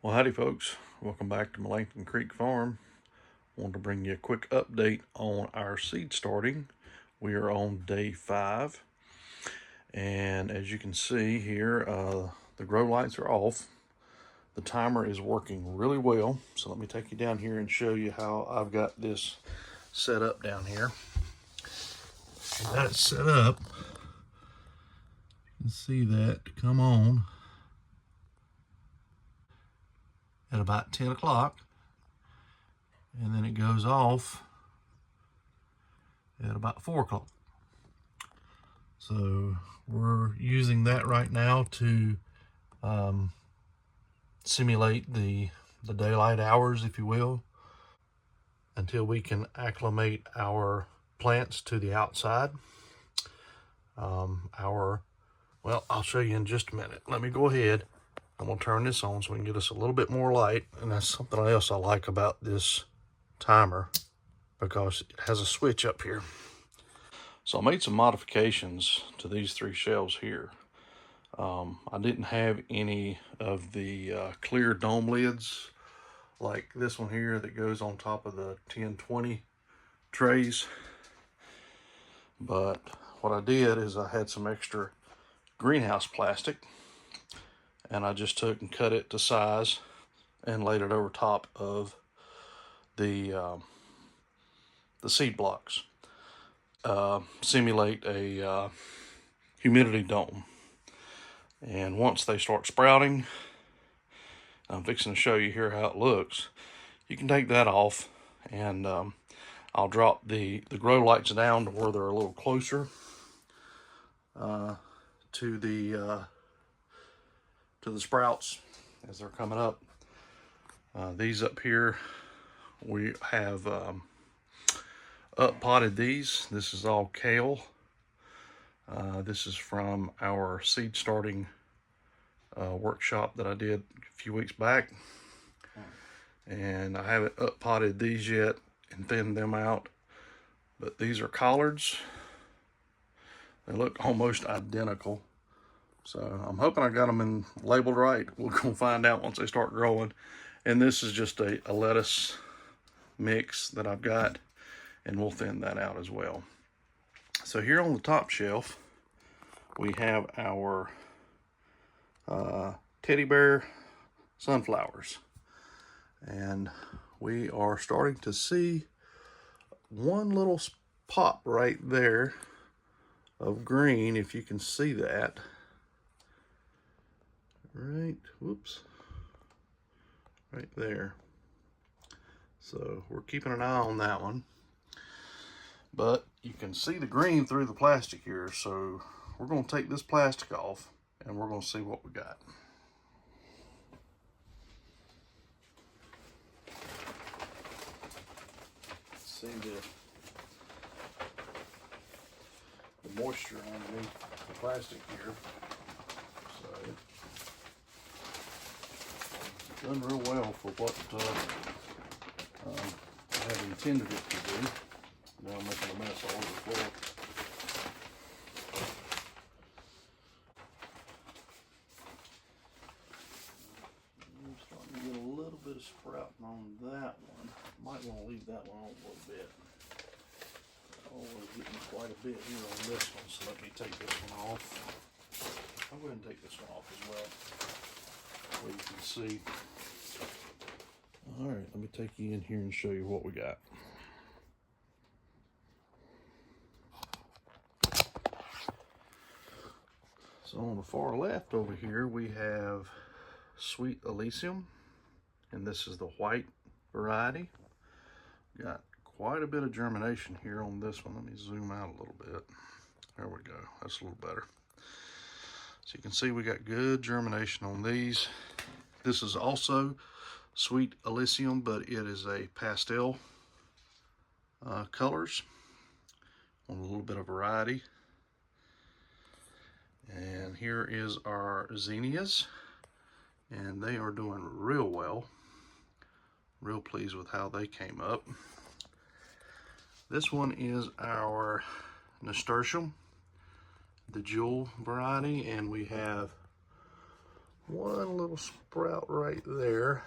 Well, howdy folks. Welcome back to Melanchthon Creek Farm. Want to bring you a quick update on our seed starting. We are on day 5. And as you can see here, the grow lights are off. The timer is working really well. So let me take you down here and show you how I've got this set up down here. Got it set up. You can see that come on at about 10 o'clock. And then it goes off at about 4 o'clock. So we're using that right now to simulate the daylight hours, if you will, until we can acclimate our plants to the outside. Well, I'll show you in just a minute. Let me go ahead. I'm gonna turn this on so we can get us a little bit more light. And that's something else I like about this timer, because it has a switch up here. So I made some modifications to these 3 shelves here. I didn't have any of the clear dome lids like this one here that goes on top of the 10-20 trays. But what I did is I had some extra greenhouse plastic, and I just took and cut it to size and laid it over top of the seed blocks. Simulate a humidity dome. And once they start sprouting, I'm fixing to show you here how it looks. You can take that off, and I'll drop the grow lights down to where they're a little closer to the sprouts as they're coming up. These up here, we have up potted these. This is all kale. This is from our seed starting workshop that I did a few weeks back. And I haven't up potted these yet and thinned them out. But these are collards. They look almost identical. So I'm hoping I got them in labeled right. We're going to find out once they start growing. And this is just a lettuce mix that I've got, and we'll thin that out as well. So here on the top shelf, we have our teddy bear sunflowers. And we are starting to see one little pop right there of green, if you can see that. Right, whoops, right there. So we're keeping an eye on that one. But you can see the green through the plastic here, so we're going to take this plastic off and we're going to see what we got. See the moisture underneath the plastic here. So it's done real well for what I had intended it to do. Now I'm making a mess all over the floor. I'm starting to get a little bit of sprouting on that one. Might want to leave that one on a little bit. Oh, we're getting quite a bit here on this one, so let me take this one off. I'll go ahead and take this one off as well, so you can see. All right, let me take you in here and show you what we got. So on the far left over here, we have Sweet Elysium, and this is the white variety. Got quite a bit of germination here on this one. Let me zoom out a little bit. There we go, that's a little better. So you can see we got good germination on these. This is also Sweet Elysium, but it is a pastel colors on a little bit of variety. And here is our zinnias, and they are doing real well. Real pleased with how they came up. This one is our nasturtium, the jewel variety, and we have one little sprout right there,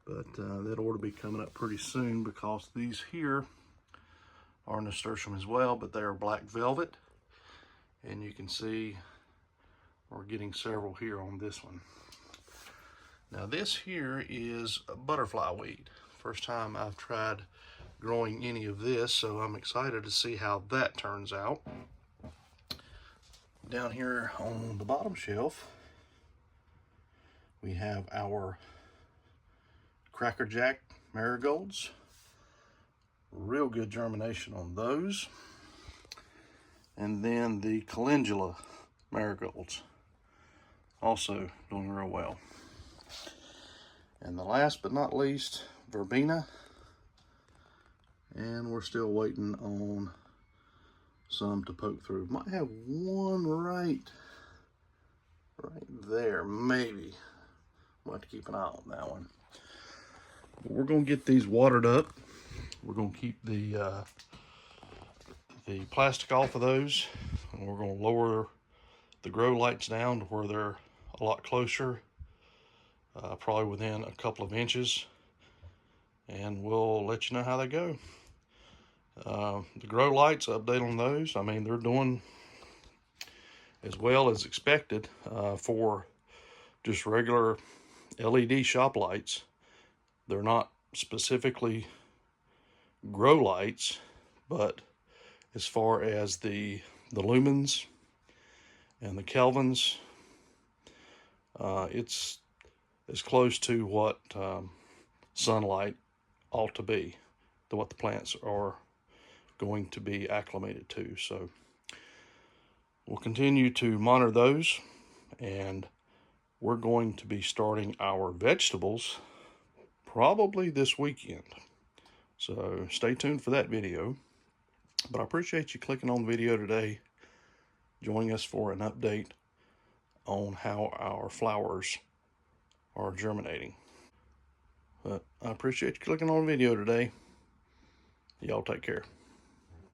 but that ought to be coming up pretty soon, because these here are nasturtium as well, but they are black velvet, and you can see we're getting several here on this one. Now this here is a butterfly weed. First time I've tried growing any of this, so I'm excited to see how that turns out. Down here on the bottom shelf, we have our Cracker Jack marigolds. Real good germination on those. And then the calendula marigolds, also doing real well. And the last but not least, verbena. And we're still waiting on some to poke through. Might have one right there, maybe. We'll have to keep an eye on that one. We're gonna get these watered up. We're gonna keep the plastic off of those, and we're gonna lower the grow lights down to where they're a lot closer, probably within a couple of inches, and we'll let you know how they go. The grow lights, update on those. I mean, they're doing as well as expected for just regular LED shop lights. They're not specifically grow lights, but as far as the lumens and the kelvins, it's as close to what sunlight ought to be, to what the plants are going to be acclimated to. So we'll continue to monitor those, and we're going to be starting our vegetables probably this weekend. So stay tuned for that video. But I appreciate you clicking on the video today, joining us for an update on how our flowers are germinating. But I appreciate you clicking on the video today. Y'all take care.